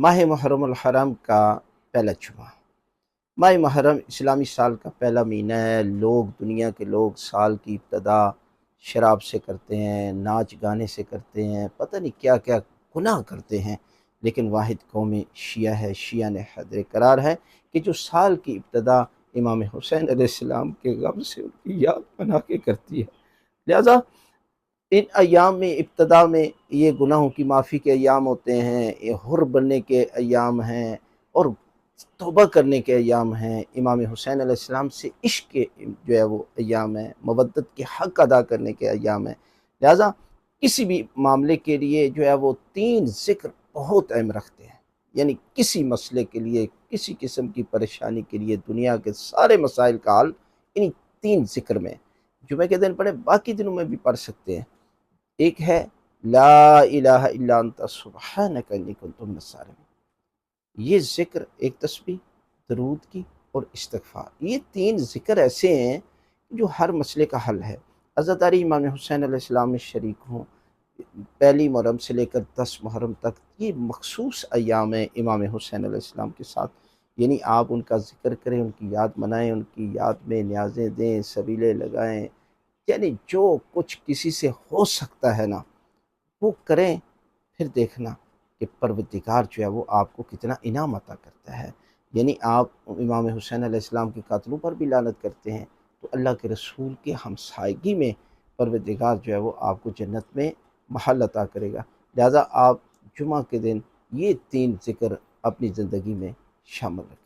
ماہ محرم الحرام کا پہلا جمعہ۔ ماہ محرم اسلامی سال کا پہلا مہینہ ہے۔ دنیا کے لوگ سال کی ابتدا شراب سے کرتے ہیں، ناچ گانے سے کرتے ہیں، پتہ نہیں کیا کیا گناہ کرتے ہیں، لیکن واحد قوم شیعہ ہے۔ شیعہ نے حیدر قرار ہے کہ جو سال کی ابتدا امام حسین علیہ السلام کے غم سے ان کی یاد بنا کے کرتی ہے، لہذا ان ایام میں ابتدا میں یہ گناہوں کی معافی کے ایام ہوتے ہیں، یہ حر بننے کے ایام ہیں اور توبہ کرنے کے ایام ہیں، امام حسین علیہ السلام سے عشق کے جو ہے وہ ایام ہیں، مودت کے حق ادا کرنے کے ایام ہیں۔ لہٰذا کسی بھی معاملے کے لیے جو ہے وہ 3 ذکر بہت اہم رکھتے ہیں، یعنی کسی مسئلے کے لیے، کسی قسم کی پریشانی کے لیے، دنیا کے سارے مسائل کا حل انہی 3 ذکر میں۔ جمعہ کے دن پڑھیں، باقی دنوں میں بھی پڑھ سکتے ہیں۔ ایک ہے لا الہ الا انت سبحانک انی کنت من الظالمین، یہ ذکر ایک تسبیح، درود کی اور استغفار، یہ 3 ذکر ایسے ہیں جو ہر مسئلے کا حل ہے۔ عزاداری امام حسین علیہ السلام میں شریک ہوں، پہلی محرم سے لے کر 10 محرم تک یہ مخصوص ایام ہیں امام حسین علیہ السلام کے ساتھ، یعنی آپ ان کا ذکر کریں، ان کی یاد منائیں، ان کی یاد میں نیازیں دیں، سبیلے لگائیں، یعنی جو کچھ کسی سے ہو سکتا ہے نا وہ کریں، پھر دیکھنا کہ پروردگار جو ہے وہ آپ کو کتنا انعام عطا کرتا ہے۔ یعنی آپ امام حسین علیہ السلام کے قاتلوں پر بھی لعنت کرتے ہیں تو اللہ کے رسول کے ہمسائیگی میں پروردگار جو ہے وہ آپ کو جنت میں محل عطا کرے گا۔ لہذا آپ جمعہ کے دن یہ 3 ذکر اپنی زندگی میں شامل رکھیں۔